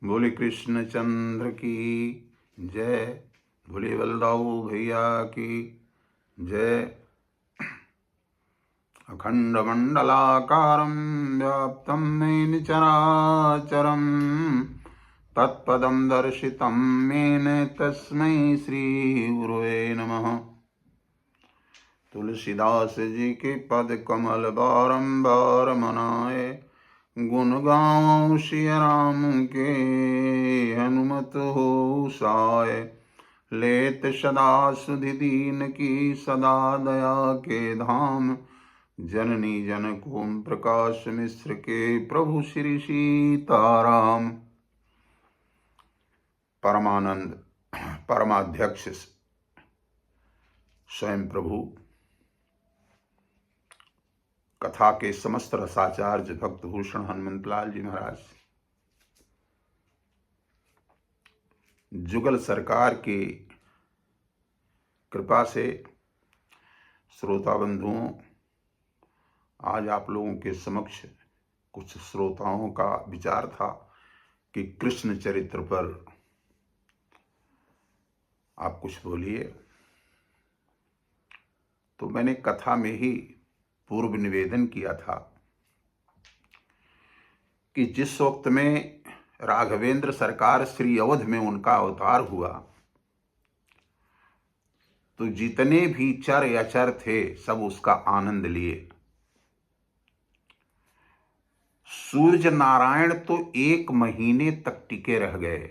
बोले कृष्ण चंद्र की जय। बोले बलदाऊ भैया की जय। अखंड मंडलाकारं व्याप्तं येन चराचरं तत्पदं दर्शितं येन तस्मै श्री गुरुवे नमः। तुलसीदास जी के पद कमल बारंबार मनाए, गुण गाऊं सिया राम के हनुमत हो साय। लेत सदा सुधि दीन की सदा दया के धाम, जननी जनक ओम प्रकाश मिश्र के प्रभु श्री सीताराम। परमानंद परमाध्यक्ष स्वयं प्रभु, कथा के समस्त रसाचार्य भक्त भूषण हनुमंतलाल जी महाराज, जुगल सरकार की कृपा से श्रोता बंधुओं, आज आप लोगों के समक्ष कुछ श्रोताओं का विचार था कि कृष्ण चरित्र पर आप कुछ बोलिए। तो मैंने कथा में ही पूर्व निवेदन किया था कि जिस वक्त में राघवेंद्र सरकार श्री अवध में उनका अवतार हुआ, तो जितने भी चर अचर थे सब उसका आनंद लिए। सूर्य नारायण तो 1 महीने तक टिके रह गए।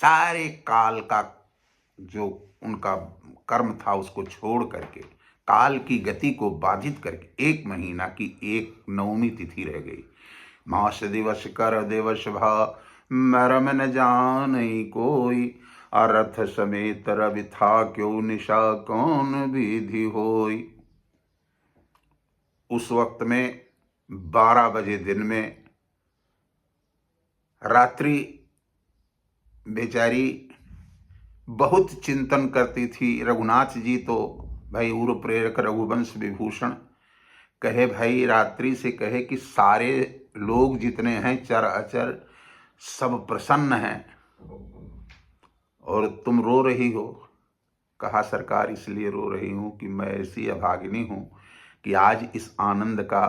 सारे काल का जो उनका कर्म था उसको छोड़ करके, काल की गति को बाधित करके 1 महीना की 1 नवमी तिथि रह गई। मास दिवस कर दिवस भा मरम न जानई कोई, अरथ समेत रवि था क्यों निशा कौन विधि होई। उस वक्त में 12 बजे दिन में रात्रि बेचारी बहुत चिंतन करती थी। रघुनाथ जी तो भाई उर प्रेरक रघुवंश विभूषण कहे, भाई रात्रि से कहे कि सारे लोग जितने हैं चर अचर सब प्रसन्न हैं और तुम रो रही हो। कहा सरकार इसलिए रो रही हूं कि मैं ऐसी अभागिनी हूं कि आज इस आनंद का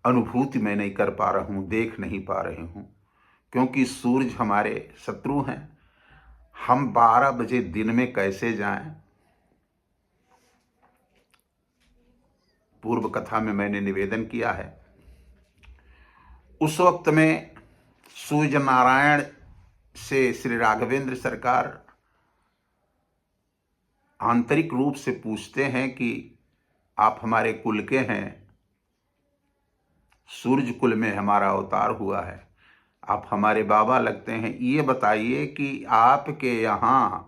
अनुभूति मैं नहीं कर पा रहा हूं, देख नहीं पा रही हूं, क्योंकि सूरज हमारे शत्रु हैं। हम 12 बजे दिन में कैसे जाएं। पूर्व कथा में मैंने निवेदन किया है। उस वक्त में सूर्य नारायण से श्री राघवेंद्र सरकार आंतरिक रूप से पूछते हैं कि आप हमारे कुल के हैं, सूर्य कुल में हमारा अवतार हुआ है, आप हमारे बाबा लगते हैं। ये बताइए कि आपके यहाँ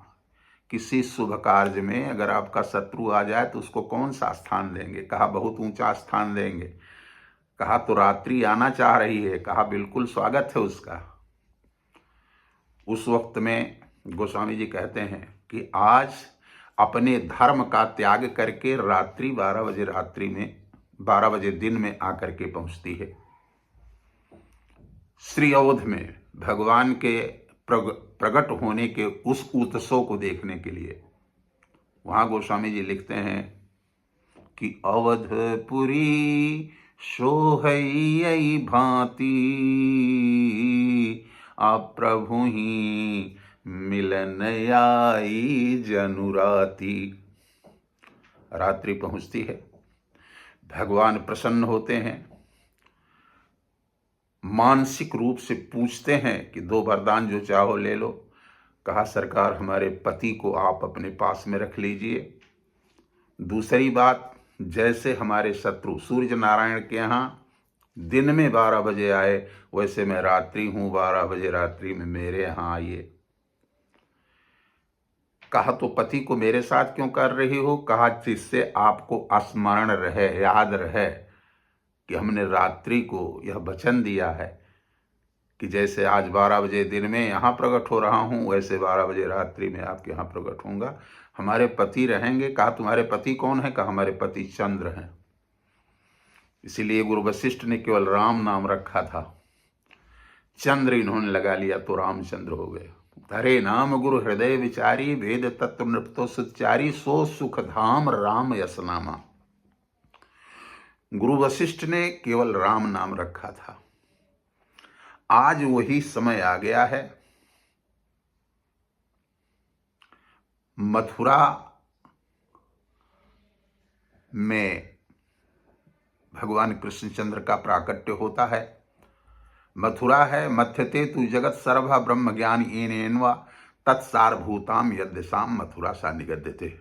किसी शुभ कार्य में अगर आपका शत्रु आ जाए तो उसको कौन सा स्थान देंगे। कहा बहुत ऊंचा स्थान देंगे। कहा तो रात्रि आना चाह रही है। कहा बिल्कुल स्वागत है उसका। उस वक्त में गोस्वामी जी कहते हैं कि आज अपने धर्म का त्याग करके रात्रि 12 बजे रात्रि में 12 बजे दिन में आकर के पहुंचती है श्री अवध में भगवान के प्रकट होने के उस उत्सव को देखने के लिए। वहां गोस्वामी जी लिखते हैं कि अवधपुरी सोहई भांति, आप प्रभु ही मिलन आई जनुराती। रात्रि पहुंचती है, भगवान प्रसन्न होते हैं, मानसिक रूप से पूछते हैं कि 2 वरदान जो चाहो ले लो। कहा सरकार हमारे पति को आप अपने पास में रख लीजिए। दूसरी बात, जैसे हमारे शत्रु सूर्य नारायण के यहाँ दिन में 12 बजे आए, वैसे मैं रात्रि हूं, 12 बजे रात्रि में मेरे यहाँ आइए। कहा तो पति को मेरे साथ क्यों कर रही हो। कहा जिससे आपको स्मरण रहे, याद रहे कि हमने रात्रि को यह वचन दिया है कि जैसे आज 12 बजे दिन में यहाँ प्रकट हो रहा हूँ, वैसे 12 बजे रात्रि में आपके यहाँ प्रकट होऊंगा। हमारे पति रहेंगे। कहा तुम्हारे पति कौन है। कहा हमारे पति चंद्र हैं। इसीलिए गुरु वशिष्ठ ने केवल राम नाम रखा था। चंद्र इन्होंने लगा लिया तो रामचंद्र हो गए। धरे नाम गुरु हृदय विचारी, वेद तत्व नृपतो सुचारी, सो सुख धाम राम यस नामा। गुरु वशिष्ठ ने केवल राम नाम रखा था। आज वही समय आ गया है। मथुरा में भगवान कृष्णचंद्र का प्राकट्य होता है। मथुरा है मथ्यते तु जगत सर्व ब्रह्म ज्ञान येनेन्वा तत्सारभूताम यद्दिशाम मथुरा सा निगद्यते।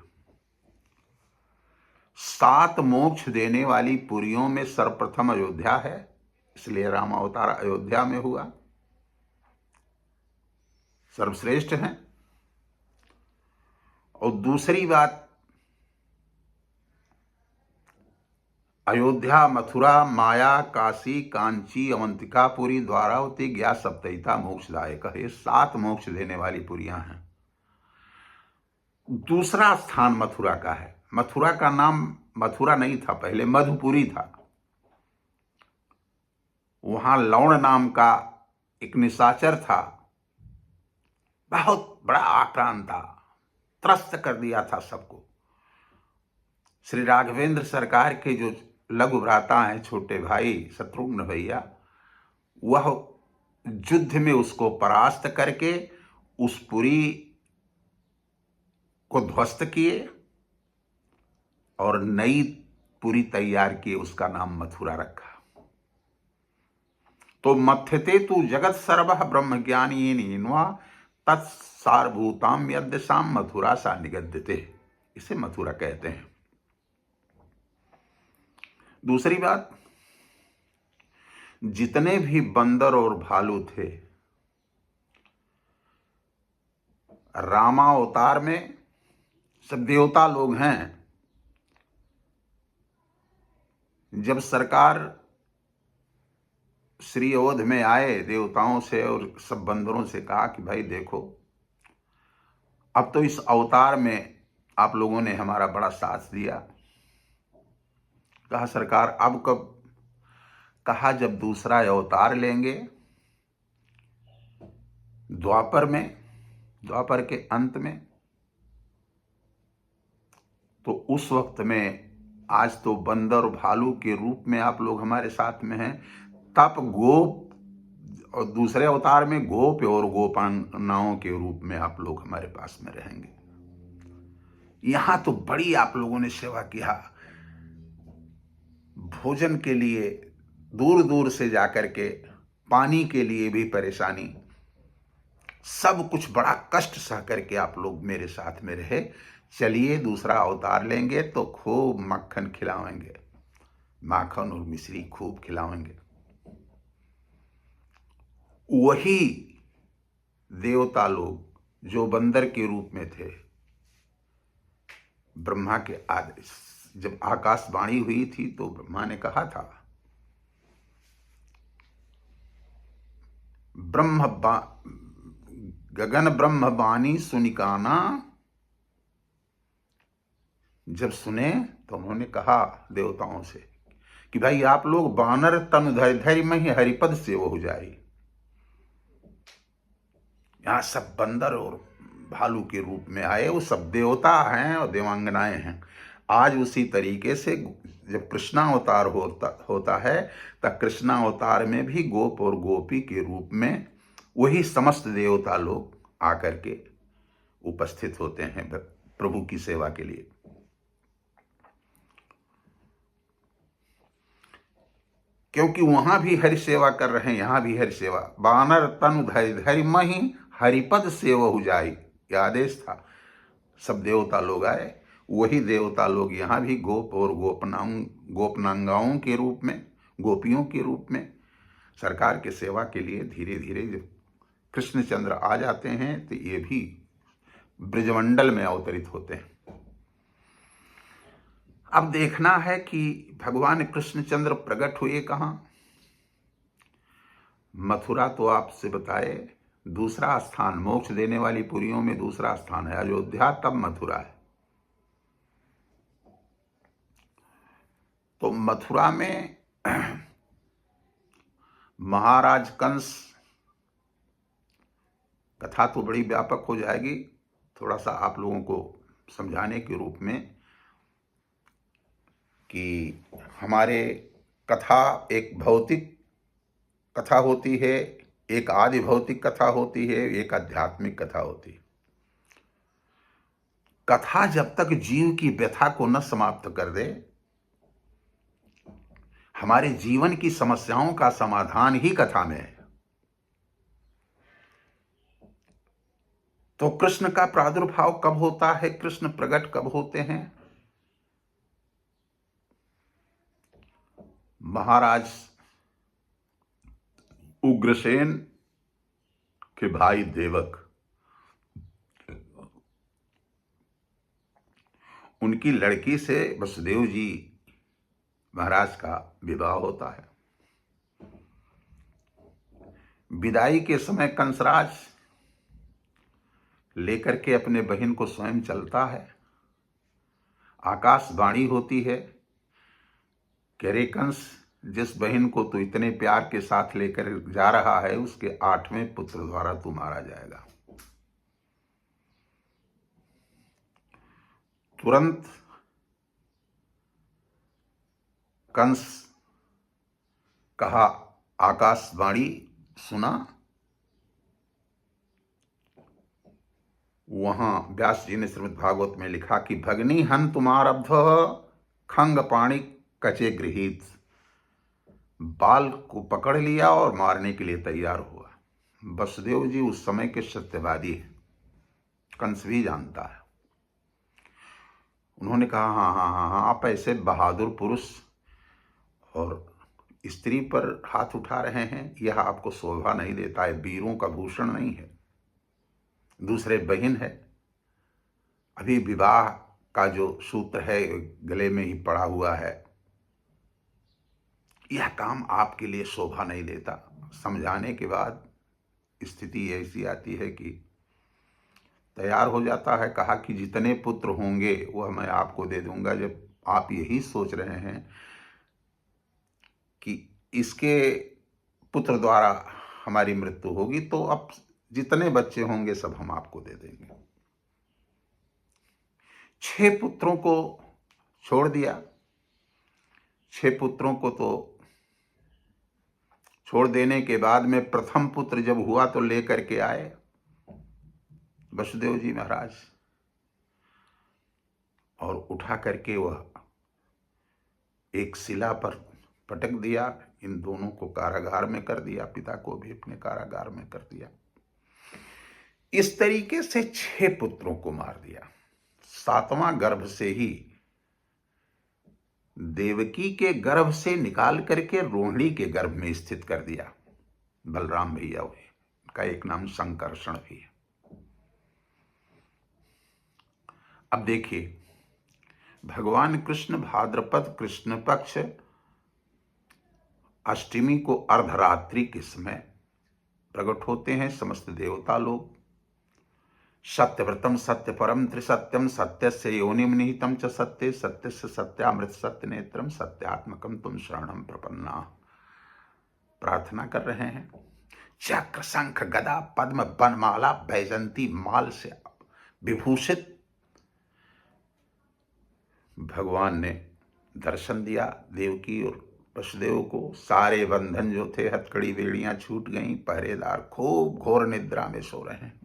7 मोक्ष देने वाली पुरियों में सर्वप्रथम अयोध्या है, इसलिए राम अवतार अयोध्या में हुआ। सर्वश्रेष्ठ है। और दूसरी बात, अयोध्या मथुरा माया काशी कांची अवंतिकापुरी द्वारावती गया सप्तहिता मोक्षदायक, ये 7 मोक्ष देने वाली पुरियां हैं। दूसरा स्थान मथुरा का है। मथुरा का नाम मथुरा नहीं था, पहले मधुपुरी था। वहां लौण नाम का एक निशाचर था, बहुत बड़ा आक्रांत था, त्रस्त कर दिया था सबको। श्री राघवेंद्र सरकार के जो लघु भ्राता हैं, छोटे भाई शत्रुघ्न भैया, वह युद्ध में उसको परास्त करके उस पुरी को ध्वस्त किए और नई पुरी तैयार किए, उसका नाम मथुरा रखा। तो मथ्यते तु जगत सर्व ब्रह्म ज्ञानीन्वा तत्सारभूताम यद्दिशाम मथुरा सा निगद्यते, इसे मथुरा कहते हैं। दूसरी बात, जितने भी बंदर और भालू थे रामावतार में, सब देवता लोग हैं। जब सरकार श्री अवध में आए देवताओं से और सब बंदरों से कहा कि भाई देखो, अब तो इस अवतार में आप लोगों ने हमारा बड़ा साथ दिया। कहा सरकार अब कब? कहा जब दूसरा अवतार लेंगे द्वापर में, द्वापर के अंत में, तो उस वक्त में, आज तो बंदर भालू के रूप में आप लोग हमारे साथ में हैं, तब गोप, और दूसरे अवतार में गोप और गोपानाओं के रूप में आप लोग हमारे पास में रहेंगे। यहां तो बड़ी आप लोगों ने सेवा किया। भोजन के लिए दूर दूर से जाकर के, पानी के लिए भी परेशानी, सब कुछ बड़ा कष्ट सह करके आप लोग मेरे साथ में रहे। चलिए दूसरा अवतार लेंगे तो खूब मक्खन खिलाएंगे, माखन और मिश्री खूब खिलाएंगे। वही देवता लोग जो बंदर के रूप में थे, ब्रह्मा के आदेश, जब आकाशवाणी हुई थी तो ब्रह्मा ने कहा था, गगन ब्रह्म बानी सुनिकाना, जब सुने तो उन्होंने कहा देवताओं से कि भाई आप लोग बानर तनु धैर्य में ही हरिपद से वो हो जाए। यहां सब बंदर और भालू के रूप में आए, वो सब देवता हैं और देवांगनाएं हैं। आज उसी तरीके से जब कृष्णावतार होता है, तब कृष्णावतार में भी गोप और गोपी के रूप में वही समस्त देवता लोग आकर के उपस्थित होते हैं प्रभु की सेवा के लिए। क्योंकि वहां भी हरि सेवा कर रहे हैं, यहां भी हरि सेवा। बानर तनु धैर्य मही हरिपद सेवा हो जाई, यह आदेश था। सब देवता लोग आए, वही देवता लोग यहाँ भी गोप और गोपनांगाओं के रूप में, गोपियों के रूप में सरकार के सेवा के लिए धीरे धीरे जब कृष्णचंद्र आ जाते हैं तो ये भी ब्रजमंडल में अवतरित होते हैं। अब देखना है कि भगवान कृष्णचंद्र प्रकट हुए कहाँ। मथुरा तो आपसे बताए, दूसरा स्थान मोक्ष देने वाली पुरियों में दूसरा स्थान है अयोध्या, तब मथुरा है। तो मथुरा में महाराज कंस कथा तो बड़ी व्यापक हो जाएगी, थोड़ा सा आप लोगों को समझाने के रूप में कि हमारे कथा एक भौतिक कथा होती है, एक आदि भौतिक कथा होती है, एक आध्यात्मिक कथा होती है। कथा जब तक जीव की व्यथा को न समाप्त कर दे, हमारे जीवन की समस्याओं का समाधान ही कथा में है। तो कृष्ण का प्रादुर्भाव कब होता है, कृष्ण प्रकट कब होते हैं? महाराज उग्रसेन के भाई देवक, उनकी लड़की से वसुदेव जी महाराज का विवाह होता है। विदाई के समय कंसराज लेकर के अपने बहन को स्वयं चलता है। आकाशवाणी होती है कि अरे कंस, जिस बहन को तू इतने प्यार के साथ लेकर जा रहा है, उसके 8वें पुत्र द्वारा तू मारा जाएगा। तुरंत कंस कहा, आकाशवाणी सुना। वहां व्यास जी ने श्रीमद् भागवत में लिखा कि भगनी हन तुम्हारब्ध खंग पाणी कचे गृहीत, बाल को पकड़ लिया और मारने के लिए तैयार हुआ। वसुदेव जी उस समय के सत्यवादी हैं, कंस भी जानता है। उन्होंने कहा, हाँ हाँ हाँ हाँ, आप ऐसे बहादुर पुरुष और स्त्री पर हाथ उठा रहे हैं, यह आपको शोभा नहीं देता है, वीरों का भूषण नहीं है। दूसरे बहन है, अभी विवाह का जो सूत्र है गले में ही पड़ा हुआ है, यह काम आपके लिए शोभा नहीं देता। समझाने के बाद स्थिति ऐसी आती है कि तैयार हो जाता है। कहा कि जितने पुत्र होंगे वह मैं आपको दे दूंगा। जब आप यही सोच रहे हैं कि इसके पुत्र द्वारा हमारी मृत्यु होगी, तो अब जितने बच्चे होंगे सब हम आपको दे देंगे। 6 पुत्रों को छोड़ दिया। 6 पुत्रों को तो छोड़ देने के बाद में प्रथम पुत्र जब हुआ तो लेकर के आए वसुदेव जी महाराज, और उठा करके वह एक शिला पर पटक दिया। इन दोनों को कारागार में कर दिया, पिता को भी अपने कारागार में कर दिया। इस तरीके से 6 पुत्रों को मार दिया। 7वां गर्भ से ही देवकी के गर्भ से निकाल करके रोहिणी के गर्भ में स्थित कर दिया। बलराम भैया हुए, का एक नाम संकर्षण भी है। अब देखिए, भगवान कृष्ण भाद्रपद कृष्ण पक्ष अष्टमी को अर्धरात्रि के समय प्रकट होते हैं। समस्त देवता लोग सत्यव्रतम सत्य परम त्रिसत्यम सत्यस्य योनिम निहितम च सत्य सत्यस्य सत्यामृत सत्य नेत्रम सत्यात्मकम तुम शरणम प्रपन्ना प्रार्थना कर रहे हैं। चक्र शंख गदा पद्म बनमाला बैजंती माल से विभूषित भगवान ने दर्शन दिया देवकी और वसुदेव को। सारे बंधन जो थे, हथकड़ी बेड़ियां छूट गईं। पहरेदार खूब घोर निद्रा में सो रहे हैं।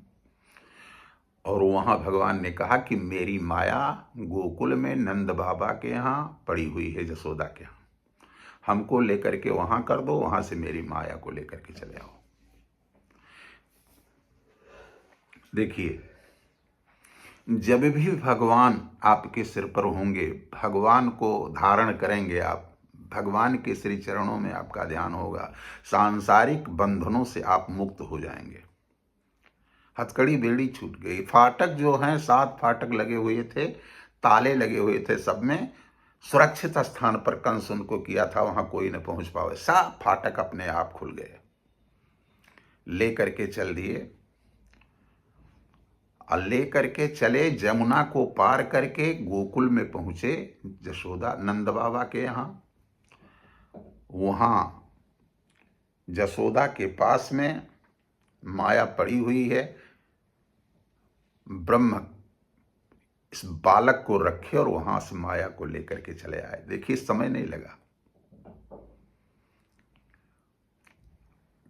और वहां भगवान ने कहा कि मेरी माया गोकुल में नंद बाबा के यहाँ पड़ी हुई है, जसोदा के यहाँ, हमको लेकर के वहां कर दो, वहां से मेरी माया को लेकर के चले आओ। देखिए, जब भी भगवान आपके सिर पर होंगे, भगवान को धारण करेंगे आप, भगवान के श्री चरणों में आपका ध्यान होगा, सांसारिक बंधनों से आप मुक्त हो जाएंगे। हथकड़ी बेड़ी छूट गई। फाटक जो हैं, 7 फाटक लगे हुए थे, ताले लगे हुए थे, सब में सुरक्षित स्थान पर कंस उनको किया था, वहां कोई न पहुंच पावे। 7 फाटक अपने आप खुल गए। लेकर के चल दिए और लेकर के चले, जमुना को पार करके गोकुल में पहुंचे, जशोदा नंद बाबा के यहाँ। वहां जसोदा के पास में माया पड़ी हुई है। ब्रह्मा इस बालक को रखे और वहां से माया को लेकर के चले आए। देखिए, समय नहीं लगा।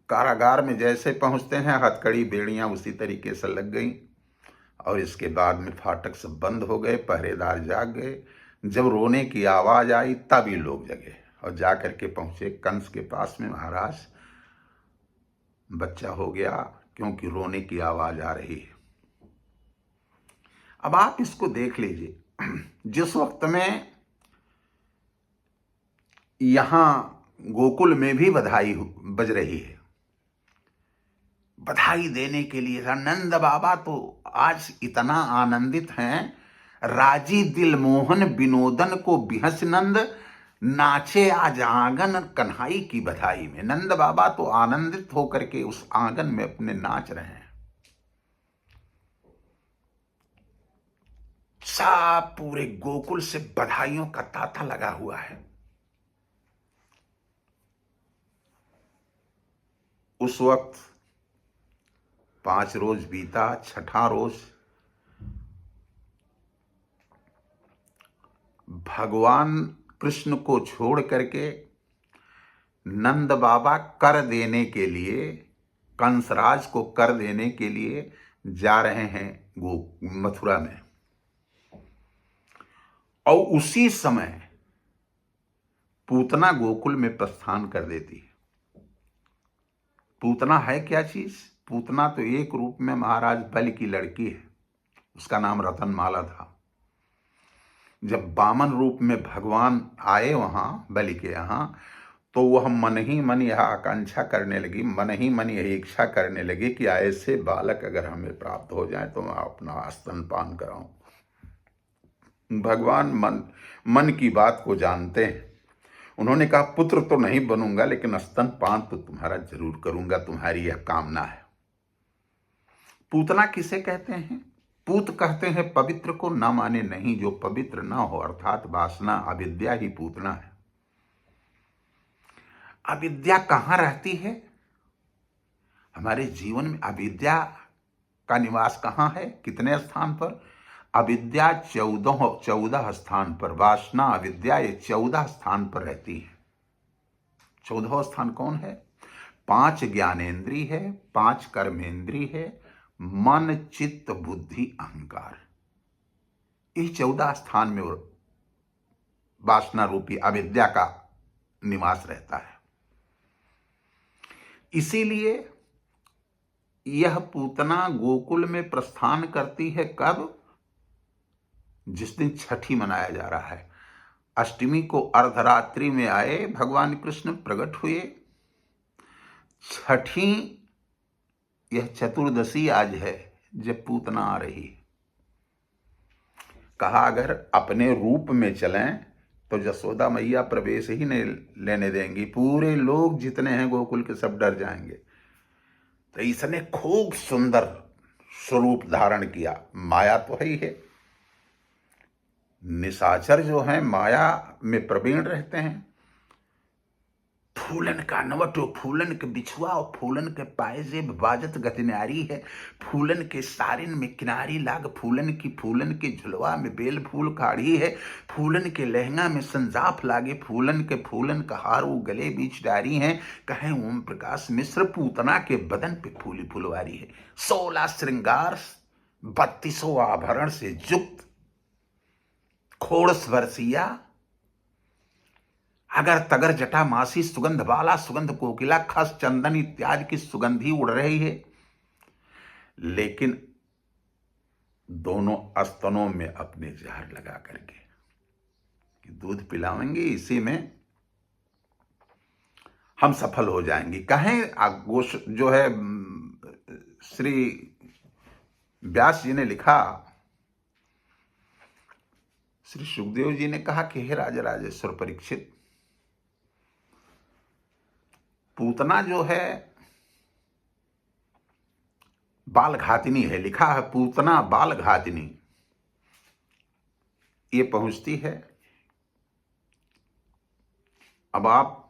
कारागार में जैसे पहुंचते हैं, हथकड़ी बेड़ियां उसी तरीके से लग गई और इसके बाद में फाटक सब बंद हो गए, पहरेदार जाग गए। जब रोने की आवाज आई तभी लोग जगे और जाकर के पहुंचे कंस के पास में, महाराज बच्चा हो गया, क्योंकि रोने की आवाज आ रही है। अब आप इसको देख लीजिए, जिस वक्त में यहां गोकुल में भी बधाई बज रही है, बधाई देने के लिए नंद बाबा तो आज इतना आनंदित हैं, राजी दिल मोहन विनोदन को बिहस नंद, नाचे आज आंगन कन्हाई की बधाई में। नंद बाबा तो आनंदित होकर के उस आंगन में अपने नाच रहे हैं। सब पूरे गोकुल से बधाइयों का तांता लगा हुआ है। उस वक्त 5 रोज बीता, छठा रोज भगवान कृष्ण को छोड़ करके नंद बाबा कर देने के लिए, कंसराज को कर देने के लिए जा रहे हैं मथुरा में। और उसी समय पूतना गोकुल में प्रस्थान कर देती है। पूतना है क्या चीज? पूतना तो एक रूप में महाराज बलि की लड़की है, उसका नाम रतनमाला था। जब वामन रूप में भगवान आए वहां बलि के यहां, तो वह मन ही मन यह आकांक्षा करने लगी, मन ही मन यह इच्छा करने लगी कि ऐसे बालक अगर हमें प्राप्त हो जाए तो मैं अपना स्तनपान कराऊं। भगवान मन की बात को जानते हैं। उन्होंने कहा, पुत्र तो नहीं बनूंगा लेकिन स्तनपान तो तुम्हारा जरूर करूंगा, तुम्हारी यह कामना है। पूतना किसे कहते हैं? पूत कहते हैं पवित्र को, न माने नहीं जो पवित्र न हो, अर्थात वासना अविद्या ही पूतना है। अविद्या कहां रहती है? हमारे जीवन में अविद्या का निवास कहां है? कितने स्थान पर? अविद्या 14 स्थान पर, वासना अविद्या ये 14 स्थान पर रहती है। 14वां स्थान कौन है? 5 ज्ञानेंद्री है, 5 कर्मेंद्री है, मन चित्त बुद्धि अहंकार। इस 14 स्थान में वासना रूपी अविद्या का निवास रहता है। इसीलिए यह पूतना गोकुल में प्रस्थान करती है कब? जिस दिन छठी मनाया जा रहा है। अष्टमी को अर्धरात्रि में आए भगवान कृष्ण प्रकट हुए। छठी यह चतुर्दशी आज है जब पूतना आ रही है। कहा अगर अपने रूप में चलें तो जसोदा मैया प्रवेश ही नहीं लेने देंगी, पूरे लोग जितने हैं गोकुल के सब डर जाएंगे। तो इसने खूब सुंदर स्वरूप धारण किया। माया तो है ही है, निशाचर जो हैं माया में प्रवीण रहते हैं। फूलन का नवटो, फूलन के बिछुआ और फूलन के पायजेब बाजत गतिनारी है। फूलन के सारिन में किनारी लाग, फूलन की फूलन के झुलवा में बेल फूल काढ़ी है। फूलन के लहंगा में संजाफ लागे, फूलन के फूलन का हार वो गले बीच डारी है। कहें ओम प्रकाश मिश्र, पूतना के बदन पे फूली फुलवारी है। 16 श्रृंगार 32 आभरण से युक्त, खोड़स वर्षिया, अगर तगर जटा मासी, सुगंध बाला सुगंध कोकिला, खस चंदन इत्यादि की सुगंधी उड़ रही है। लेकिन दोनों स्तनों में अपने जहर लगा करके कि दूध पिलाएंगे, इसी में हम सफल हो जाएंगे। कहें गोश जो है श्री व्यास जी ने लिखा, श्री सुखदेव जी ने कहा कि हे राजा राजेश्वर परीक्षित, पूतना जो है बाल घातिनी है। लिखा है पूतना बाल घातिनी। ये पहुंचती है। अब आप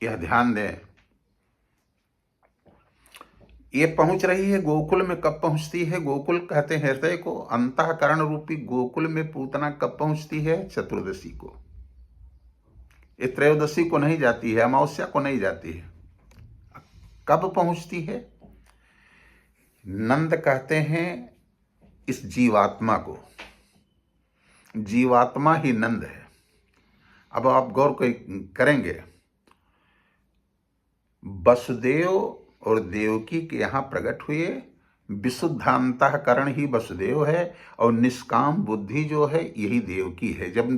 यह ध्यान दें, ये पहुंच रही है गोकुल में। कब पहुंचती है? गोकुल कहते हैं हृदय को। अंतःकरण रूपी गोकुल में पूतना कब पहुंचती है? चतुर्दशी को। ये त्रयोदशी को नहीं जाती है, अमावस्या को नहीं जाती है। कब पहुंचती है? नंद कहते हैं इस जीवात्मा को, जीवात्मा ही नंद है। अब आप गौर करेंगे, वसुदेव और देवकी के यहाँ प्रकट हुए, विशुद्ध अंतःकरण ही वसुदेव है और निष्काम बुद्धि जो है यही देवकी है। जब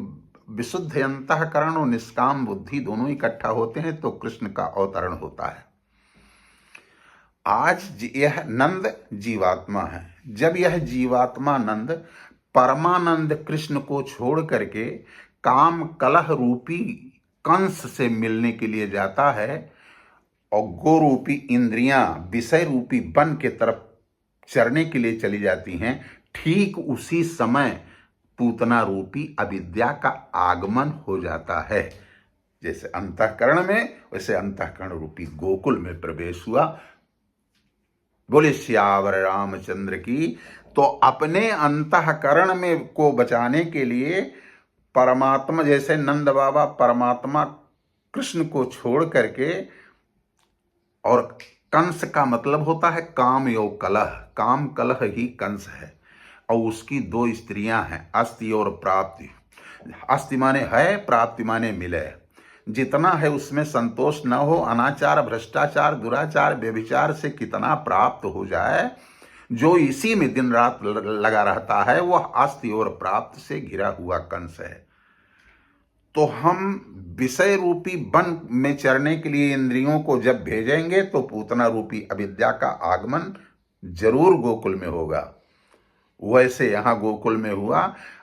विशुद्ध अंतःकरण और निष्काम बुद्धि दोनों इकट्ठा होते हैं तो कृष्ण का अवतरण होता है। आज यह नंद जीवात्मा है। जब यह जीवात्मा नंद परमानंद कृष्ण को छोड़ करके काम कलह रूपी कंस से मिलने के लिए जाता है और गो रूपी इंद्रियां विषय रूपी वन के तरफ चरने के लिए चली जाती हैं, ठीक उसी समय पूतना रूपी अविद्या का आगमन हो जाता है। जैसे अंतःकरण में, वैसे अंतःकरण रूपी गोकुल में प्रवेश हुआ। बोले सियावर रामचंद्र की। तो अपने अंतःकरण में को बचाने के लिए परमात्मा, जैसे नंद बाबा परमात्मा कृष्ण को छोड़ करके, और कंस का मतलब होता है काम योग कलह, काम कलह ही कंस है। और उसकी दो स्त्रियां हैं, अस्ति और प्राप्ति। अस्ति माने है, प्राप्ति माने मिले। जितना है उसमें संतोष न हो, अनाचार, भ्रष्टाचार, दुराचार, व्यभिचार से कितना प्राप्त हो जाए, जो इसी में दिन रात लगा रहता है, वह अस्ति और प्राप्त से घिरा हुआ कंस है। तो हम विषय रूपी वन में चरने के लिए इंद्रियों को जब भेजेंगे तो पूतना रूपी अविद्या का आगमन जरूर गोकुल में होगा। वैसे यहाँ गोकुल में हुआ।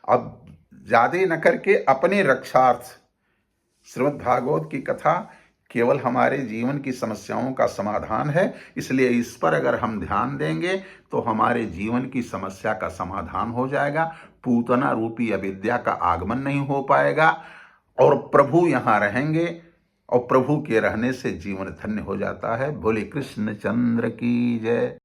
अब ज्यादा न करके अपने रक्षार्थ श्रीमद् भागवत की कथा केवल हमारे जीवन की समस्याओं का समाधान है, इसलिए इस पर अगर हम ध्यान देंगे तो हमारे जीवन की समस्या का समाधान हो जाएगा। पूतना रूपी अविद्या का आगमन नहीं हो पाएगा और प्रभु यहाँ रहेंगे और प्रभु के रहने से जीवन धन्य हो जाता है। बोले कृष्ण चंद्र की जय।